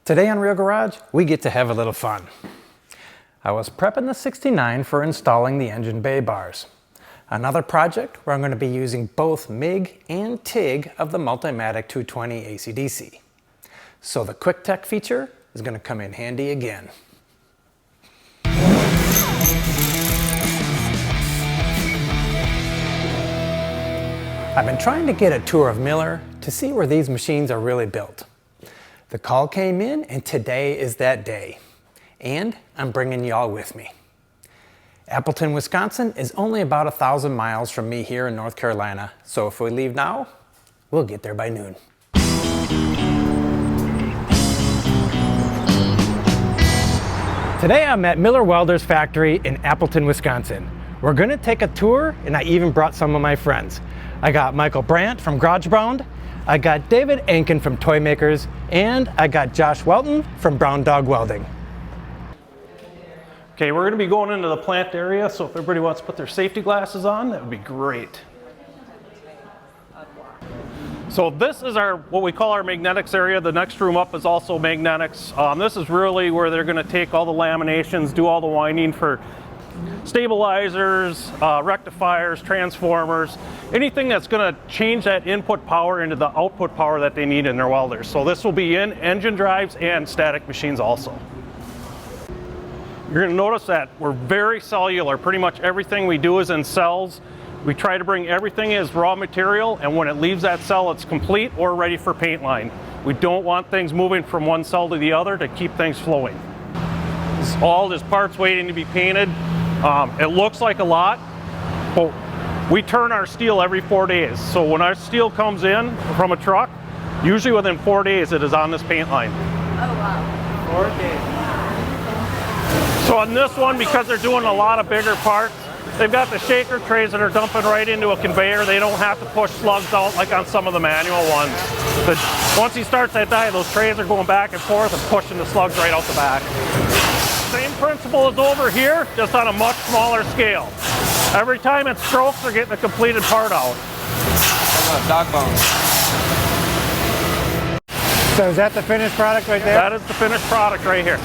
Today on Real Garage, we get to have a little fun. I was prepping the 69 for installing the engine bay bars. Another project where I'm going to be using both MIG and TIG of the Multimatic 220 AC/DC. So the Quick Tech feature is going to come in handy again. I've been trying to get a tour of Miller to see where these machines are really built. The call came in and today is that day. And I'm bringing y'all with me. Appleton, Wisconsin is only about 1,000 miles from me here in North Carolina, so if we leave now, we'll get there by noon. Today I'm at Miller Welders factory in Appleton, Wisconsin. We're gonna take a tour and I even brought some of my friends. I got Michael Brandt from Brandt, I got David Ankin from ToyMakerz, and I got Josh Welton from Brown Dog Welding. Okay, we're going to be going into the plant area, so if everybody wants to put their safety glasses on, that would be great. So this is what we call our magnetics area. The next room up is also magnetics. This is really where they're going to take all the laminations, do all the winding for stabilizers, rectifiers, transformers, anything that's going to change that input power into the output power that they need in their welders. So this will be in engine drives and static machines also. You're going to notice that we're very cellular. Pretty much everything we do is in cells. We try to bring everything as raw material, and when it leaves that cell, it's complete or ready for paint line. We don't want things moving from one cell to the other to keep things flowing. It's all just parts waiting to be painted. It looks like a lot, but we turn our steel every 4 days. So when our steel comes in from a truck, usually within 4 days it is on this paint line. Oh wow. 4 days. So on this one, because they're doing a lot of bigger parts, they've got the shaker trays that are dumping right into a conveyor. They don't have to push slugs out like on some of the manual ones. But once he starts that die, those trays are going back and forth and pushing the slugs right out the back. Same principle as over here, just on a much smaller scale. Every time it strokes, they're getting a completed part out. Dog bones. So is that the finished product right there? That is the finished product right here.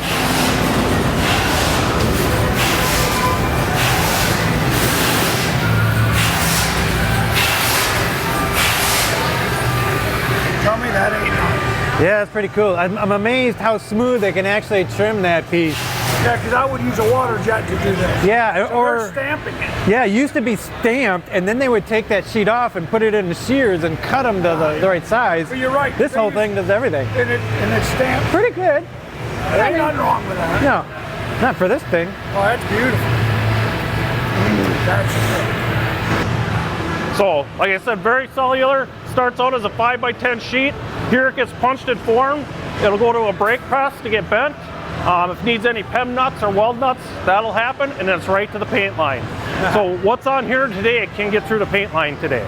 Tell me that ain't nothing. Yeah, that's pretty cool. I'm amazed how smooth they can actually trim that piece. Yeah, because I would use a water jet to do that. Yeah, So or they're stamping it. yeah, it used to be stamped, and then they would take that sheet off and put it in the shears and cut them to the right size. But you're right. This whole thing does everything. And it's stamped. Pretty good. There ain't nothing wrong with that. No, not for this thing. Oh, that's beautiful. That's So, like I said, very cellular. Starts out as a 5x10 sheet. Here it gets punched and formed. It'll go to a brake press to get bent. If it needs any PEM nuts or weld nuts, that'll happen, and then it's right to the paint line. So what's on here today, it can get through the paint line today.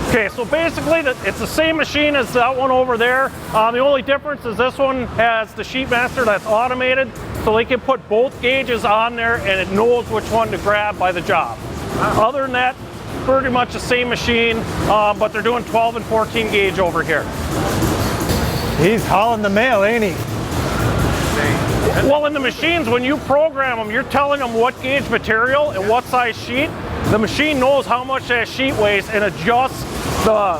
Okay, so basically it's the same machine as that one over there. The only difference is this one has the sheet master that's automated, so they can put both gauges on there and it knows which one to grab by the job. Other than that, pretty much the same machine, but they're doing 12 and 14 gauge over here. He's hauling the mail, ain't he? Well, in the machines, when you program them, you're telling them what gauge material and what size sheet. The machine knows how much that sheet weighs and adjusts the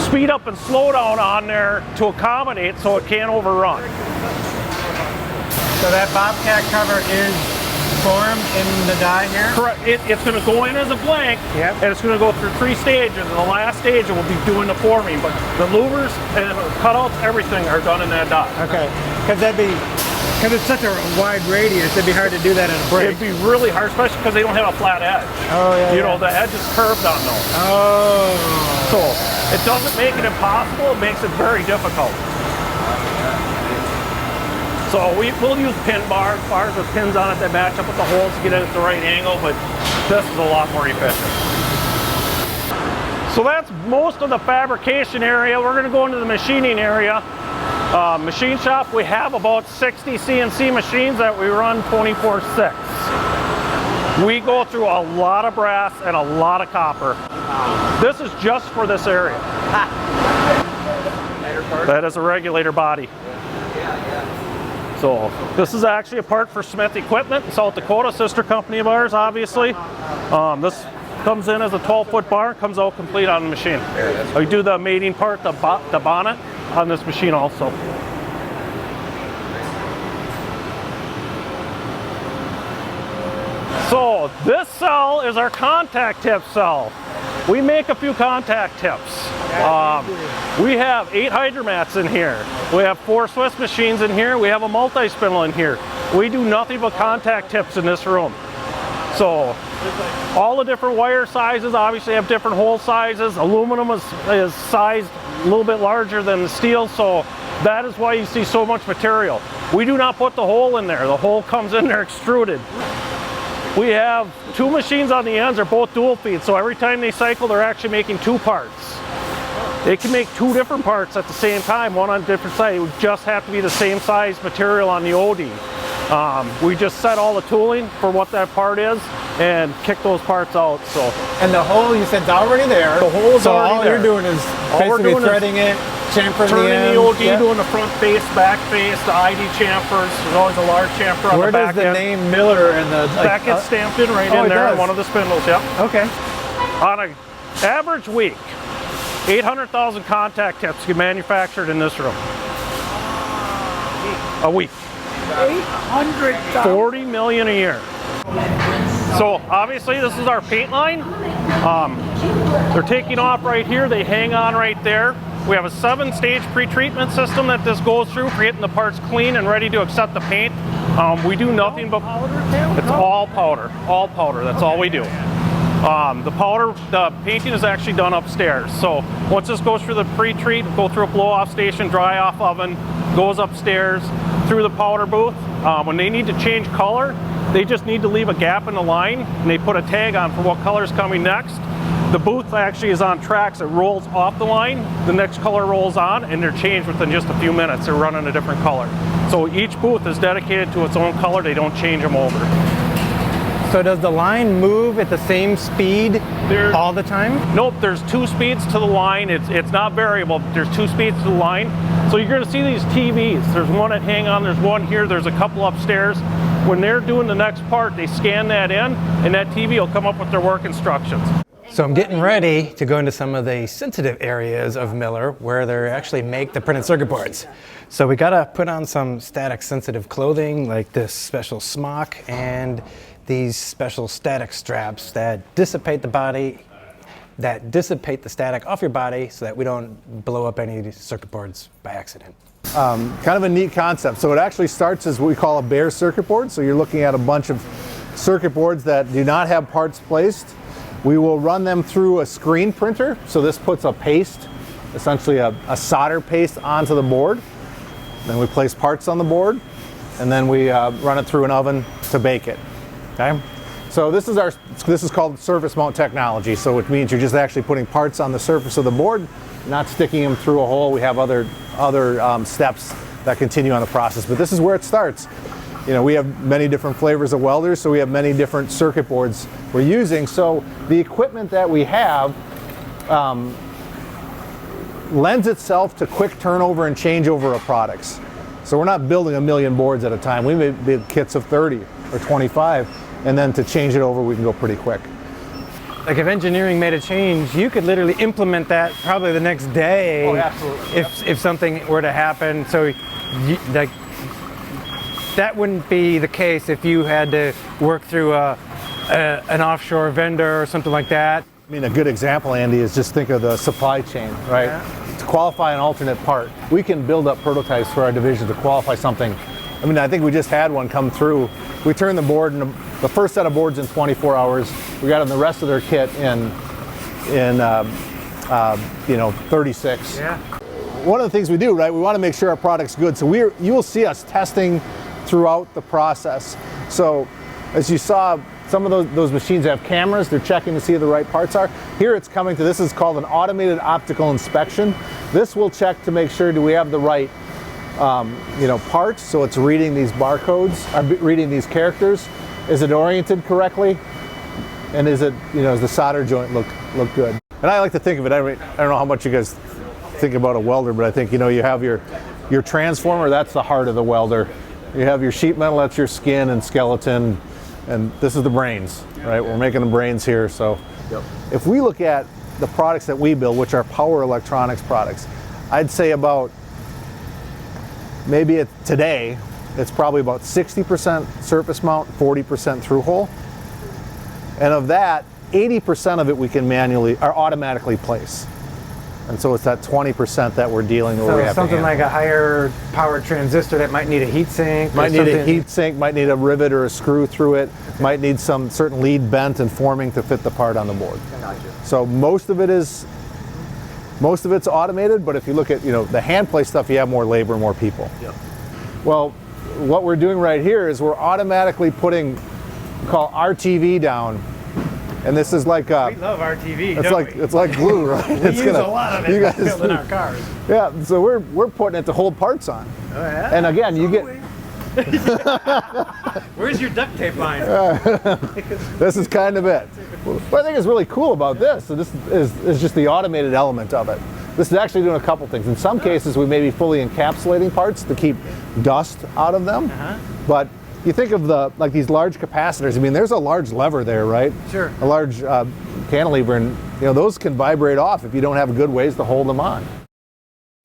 speed up and slow down on there to accommodate so it can't overrun. So that Bobcat cover is formed in the die here? Correct. It's going to go in as a blank, Yep. and it's going to go through 3 stages. And the last stage, it will be doing the forming. But the louvers and cutouts, everything are done in that die. Okay, because it's such a wide radius, it'd be hard to do that in a brake. It'd be really hard, especially because they don't have a flat edge. Oh yeah. You know, the edge is curved on those. Oh. So it doesn't make it impossible, it makes it very difficult. So we'll use pin bars with pins on it that match up with the holes to get it at the right angle, but this is a lot more efficient. So that's most of the fabrication area. We're going to go into the machining area. Machine shop, we have about 60 CNC machines that we run 24/6. We go through a lot of brass and a lot of copper. This is just for this area. That is a regulator body. So this is actually a part for Smith Equipment in South Dakota, sister company of ours, obviously. This comes in as a 12-foot bar, comes out complete on the machine. We do the mating part, the bonnet, on this machine also. So this cell is our contact tip cell. We make a few contact tips. We have 8 hydromats in here. We have 4 Swiss machines in here. We have a multi-spindle in here. We do nothing but contact tips in this room. So all the different wire sizes obviously have different hole sizes. Aluminum is sized a little bit larger than the steel, so that is why you see so much material. We do not put the hole in there. The hole comes in there extruded. We have 2 machines on the ends, they're both dual feed, so every time they cycle they're actually making 2 parts. They can make 2 different parts at the same time, one on a different side. It would just have to be the same size material on the OD. We just set all the tooling for what that part is and kick those parts out. So. And the hole you said is already there. The hole's so already all there. you're doing is basically threading it, chamfering turning the OD, yeah. doing the front face, back face, the ID chamfers. There's always a large chamfer on Where the back does the end. name Miller and the That gets stamped in right in there on one of the spindles, yep. Okay. On an average week, 800,000 contact tips get manufactured in this room. A week. 800,000. 40 million a year. So obviously this is our paint line. They're taking off right here. They hang on right there. We have a 7-stage pre-treatment system that this goes through for getting the parts clean and ready to accept the paint. We do nothing but it's all powder. All powder. That's all we do. The painting is actually done upstairs. So once this goes through the pre-treat, go through a blow-off station, dry off oven, goes upstairs through the powder booth. When they need to change color, they just need to leave a gap in the line and they put a tag on for what color is coming next. The booth actually is on tracks. It rolls off the line, the next color rolls on, and they're changed within just a few minutes. They're running a different color. So each booth is dedicated to its own color. They don't change them over. So does the line move at the same speed all the time? Nope, there's 2 speeds to the line. It's not variable, but there's 2 speeds to the line. So you're gonna see these TVs. There's one at Hang On, there's one here, there's a couple upstairs. When they're doing the next part, they scan that in, and that TV will come up with their work instructions. So I'm getting ready to go into some of the sensitive areas of Miller where they actually make the printed circuit boards. So we gotta put on some static sensitive clothing like this special smock and these special static straps that dissipate the static off your body so that we don't blow up any circuit boards by accident. Kind of a neat concept. So it actually starts as what we call a bare circuit board. So you're looking at a bunch of circuit boards that do not have parts placed. We will run them through a screen printer. So this puts a paste, essentially a solder paste onto the board. Then we place parts on the board, and then we run it through an oven to bake it. Okay. So this is called surface mount technology. So it means you're just actually putting parts on the surface of the board, not sticking them through a hole. We have other steps that continue on the process, but this is where it starts. You know, we have many different flavors of welders, so we have many different circuit boards we're using. So the equipment that we have lends itself to quick turnover and changeover of products. So we're not building 1 million boards at a time. We may build kits of 30 or 25, and then to change it over, we can go pretty quick. Like if engineering made a change, you could literally implement that probably the next day. Oh, absolutely. If something were to happen. So that wouldn't be the case if you had to work through an offshore vendor or something like that. I mean, a good example, Andy, is just think of the supply chain, right? Yeah. To qualify an alternate part, we can build up prototypes for our division to qualify something. I mean, I think we just had one come through. We turned the board, in the first set of boards in 24 hours. We got them the rest of their kit in 36. Yeah. One of the things we do, right, we want to make sure our product's good. So you will see us testing throughout the process. So as you saw, some of those machines have cameras. They're checking to see if the right parts are. Here it's coming to, this is called an automated optical inspection. This will check to make sure do we have the right parts. So it's reading these barcodes, reading these characters. Is it oriented correctly? And is it, does the solder joint look good? And I like to think of it, I don't know how much you guys think about a welder, but I think, you know, you have your transformer, that's the heart of the welder. You have your sheet metal, that's your skin and skeleton, and this is the brains, right? We're making the brains here. So if we look at the products that we build, which are power electronics products, I'd say about, maybe today, it's probably about 60% surface mount, 40% through hole. And of that, 80% of it we can manually or automatically place. And so it's that 20% that we're dealing with. So something like a higher power transistor that might need a heat sink. Might need a heat sink, might need a rivet or a screw through it, might need some certain lead bent and forming to fit the part on the board. So most of it's automated, but if you look at, you know, the hand play stuff, you have more labor, more people. Well, what we're doing right here is we're automatically putting, we call RTV down. And this is like we love RTV. It's like glue, right? We use a lot of it building our cars. Yeah, so we're putting it to hold parts on. Oh, yeah? And again, you get. Where's your duct tape line? This is kind of it. What I think is really cool about this, so this is just the automated element of it. This is actually doing a couple things. In some cases, we may be fully encapsulating parts to keep dust out of them, but you think of like these large capacitors. I mean, there's a large lever there, right? Sure. A large cantilever, and you know those can vibrate off if you don't have good ways to hold them on.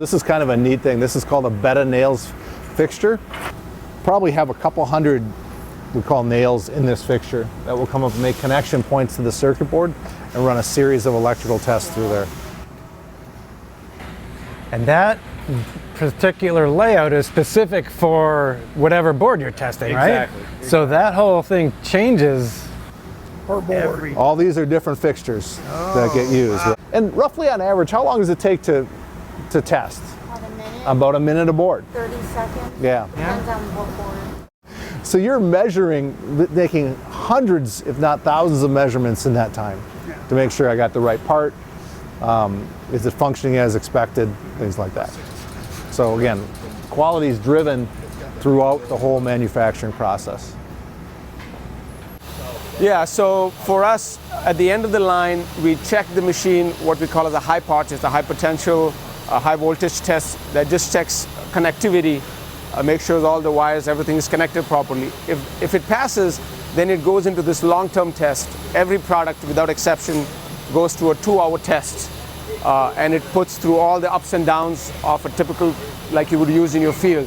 This is kind of a neat thing. This is called a bed of nails fixture. Probably have a couple hundred, we call nails in this fixture that will come up and make connection points to the circuit board and run a series of electrical tests through there. And that particular layout is specific for whatever board you're testing, right? Exactly. So that whole thing changes Per board. All these are different fixtures that get used. And roughly on average, how long does it take to test? About a minute. About a minute a board. 30 seconds. Yeah. Depends on what board. So you're measuring, making hundreds, if not thousands of measurements in that time to make sure I got the right part. Is it functioning as expected? Things like that. So again, quality is driven throughout the whole manufacturing process. Yeah, so for us, at the end of the line, we check the machine, what we call as a high pot, it's a high potential, high voltage test that just checks connectivity, make sure all the wires, everything is connected properly. If it passes, then it goes into this long-term test. Every product, without exception, goes through a 2-hour test, and it puts through all the ups and downs of a typical, like you would use in your field.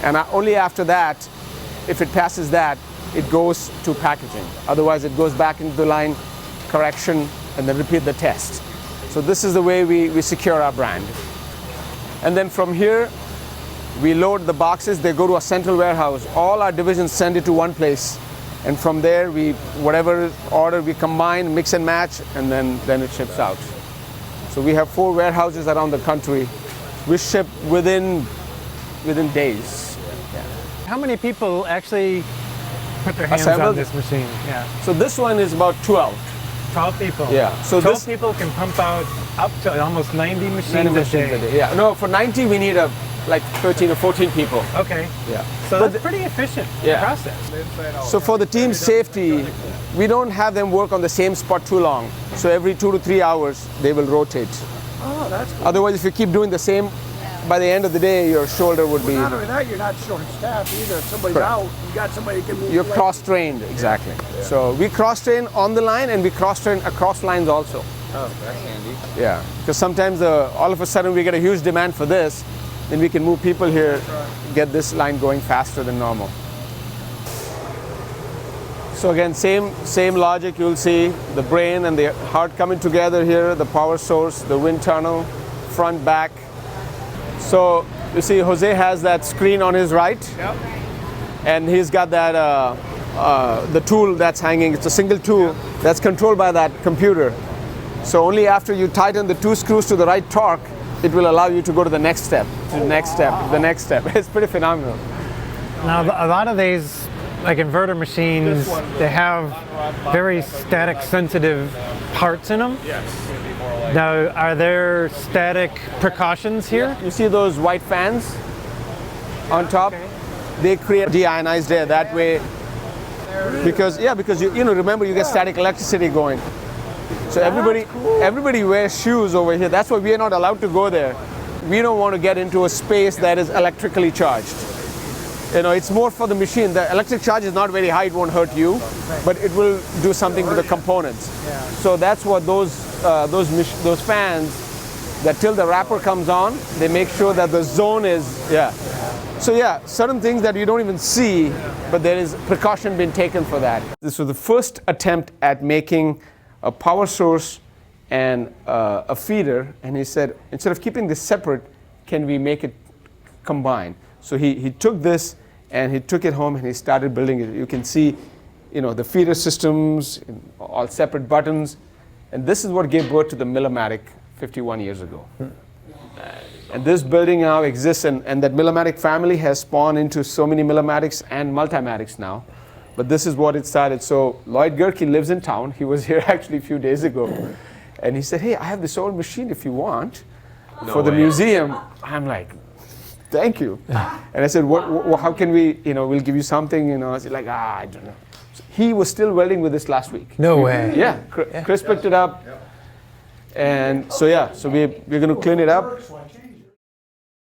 And only after that, if it passes that, it goes to packaging. Otherwise, it goes back into the line, correction, and then repeat the test. So this is the way we secure our brand. And then from here, we load the boxes. They go to a central warehouse. All our divisions send it to one place. And from there, whatever order we combine, mix and match, and then it ships out. So we have 4 warehouses around the country. We ship within days. Yeah. How many people actually put their hands Assembled? on this machine? Yeah. So this one is about 12. 12 people. Yeah. So 12 this people can pump out up to almost 90 machines, 90 a machines day. a day. Yeah. No, for 90 we need like 13 or 14 people. Okay. Yeah. So that's pretty efficient process. So for the team's safety, we don't have them work on the same spot too long. So every 2 to 3 hours, they will rotate. Oh, that's good. Otherwise, if you keep doing the same, by the end of the day, your shoulder would be... Not only that, you're not short-staffed either. If somebody's Correct. out, you got somebody who can move. You're like- cross-trained, exactly. Yeah. So we cross-train on the line and we cross-train across lines also. Oh, that's handy. Yeah, because sometimes all of a sudden we get a huge demand for this, then we can move people here, get this line going faster than normal. So again, same logic. You'll see the brain and the heart coming together here, the power source, the wind tunnel, front, back. So you see Jose has that screen on his right, and he's got that the tool that's hanging. It's a single tool that's controlled by that computer. So only after you tighten the 2 screws to the right torque, it will allow you to go to the next step, to the next step, the next step. It's pretty phenomenal. Now, a lot of these, like inverter machines, they have very static sensitive parts in them. Yes. Now, are there static precautions here? You see those white fans on top? They create deionized air that way. Because you remember you get static electricity going. So everybody wears shoes over here. That's why we are not allowed to go there. We don't want to get into a space that is electrically charged. You know, it's more for the machine. The electric charge is not very high, it won't hurt you, but it will do something to the components. So that's what those fans, that till the wrapper comes on, they make sure that the zone is, So yeah, certain things that you don't even see, but there is precaution being taken for that. This was the first attempt at making a power source and a feeder, and he said, instead of keeping this separate, can we make it combine? So he took this and he took it home and he started building it. You can see, you know, the feeder systems, all separate buttons, and this is what gave birth to the Millermatic 51 years ago. And this building now exists, and that Millermatic family has spawned into so many Millermatics and Multimatics now. But this is what it started. So Lloyd Gerke lives in town. He was here actually a few days ago. And he said, hey, I have this old machine if you want for the museum. I'm like, thank you. And I said, what, how can we, you know, we'll give you something, you know. I said, like, I don't know. So he was still welding with this last week. No way. Yeah, Chris picked it up. And so, yeah, so we're going to clean it up.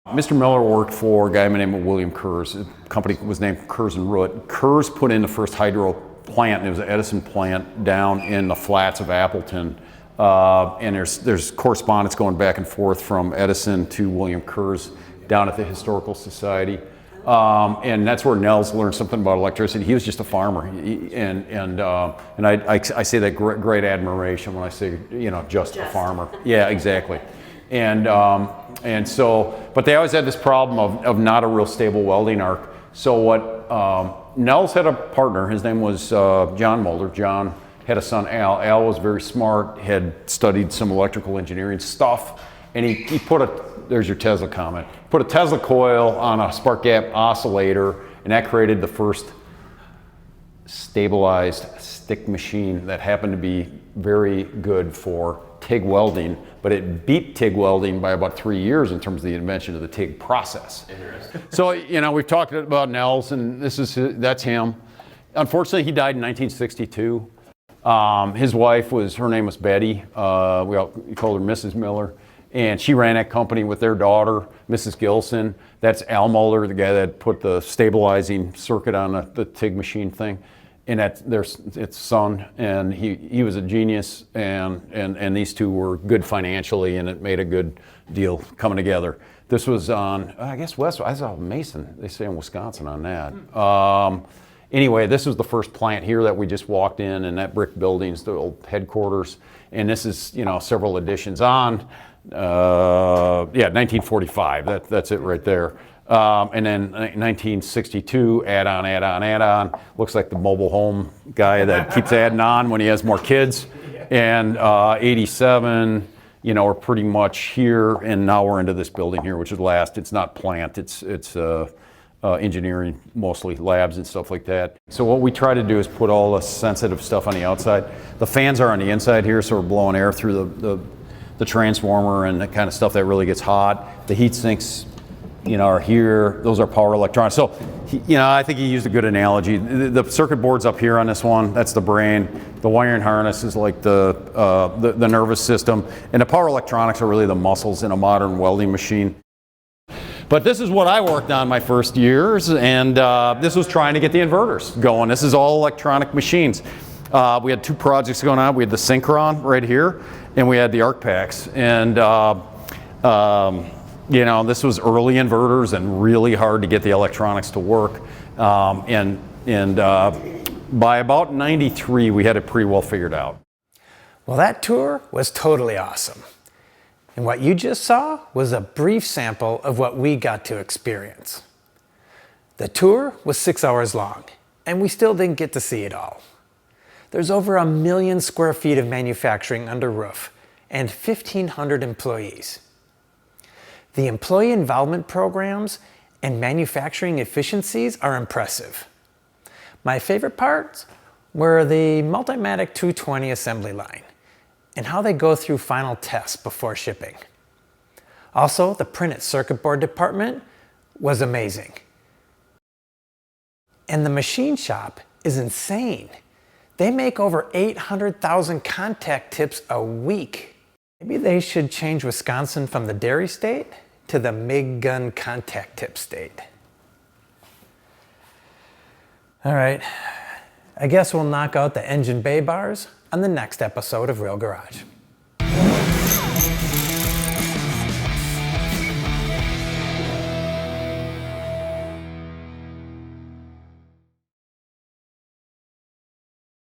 Mr. Miller worked for a guy by the name of William Kurz. The company was named Kurz and Root. Kurz put in the first hydro plant, and it was an Edison plant down in the flats of Appleton. And there's correspondence going back and forth from Edison to William Kurz down at the Historical Society. And that's where Nels learned something about electricity. He was just a farmer, and I say that great admiration when I say, you know, just a farmer. Yeah, exactly. And so, but they always had this problem of not a real stable welding arc. So what, Nels had a partner, his name was John Mulder. John had a son, Al. Al was very smart, had studied some electrical engineering stuff, and he put there's your Tesla comment, put a Tesla coil on a spark gap oscillator, and that created the first stabilized stick machine that happened to be very good for TIG welding, but it beat TIG welding by about 3 years in terms of the invention of the TIG process. So, you know, we've talked about Nels, and that's him. Unfortunately, he died in 1962. His wife her name was Betty. We called her Mrs. Miller. And she ran that company with their daughter, Mrs. Gilson. That's Al Muller, the guy that put the stabilizing circuit on the TIG machine thing. And it's son, and he was a genius, and these two were good financially, and it made a good deal coming together. This was on, I guess, West, I saw Mason, they say in Wisconsin on that. Anyway, this was the first plant here that we just walked in, and that brick building's the old headquarters, and this is, you know, several additions on. 1945, that's it right there. And then 1962, add on. Looks like the mobile home guy that keeps adding on when he has more kids. And 87, you know, we're pretty much here, and now we're into this building here, which is last. It's not plant, it's engineering, mostly labs and stuff like that. So what we try to do is put all the sensitive stuff on the outside. The fans are on the inside here, so we're blowing air through the transformer and the kind of stuff that really gets hot. The heat sinks, you know, are here. Those are power electronics. So, you know, I think he used a good analogy. The circuit board's up here on this one. That's the brain. The wiring harness is like the nervous system, and the power electronics are really the muscles in a modern welding machine. But this is what I worked on my first years, and this was trying to get the inverters going. This is all electronic machines. We had two projects going on. We had the Synchron right here, and we had the arc packs. And you know, this was early inverters and really hard to get the electronics to work. And by about 93, we had it pretty well figured out. Well, that tour was totally awesome. And what you just saw was a brief sample of what we got to experience. The tour was 6 hours long, and we still didn't get to see it all. There's over 1 million square feet of manufacturing under roof and 1,500 employees. The employee involvement programs and manufacturing efficiencies are impressive. My favorite parts were the Multimatic 220 assembly line and how they go through final tests before shipping. Also, the printed circuit board department was amazing. And the machine shop is insane. They make over 800,000 contact tips a week. Maybe they should change Wisconsin from the dairy state to the MIG gun contact tip state. All right, I guess we'll knock out the engine bay bars on the next episode of Real Garage.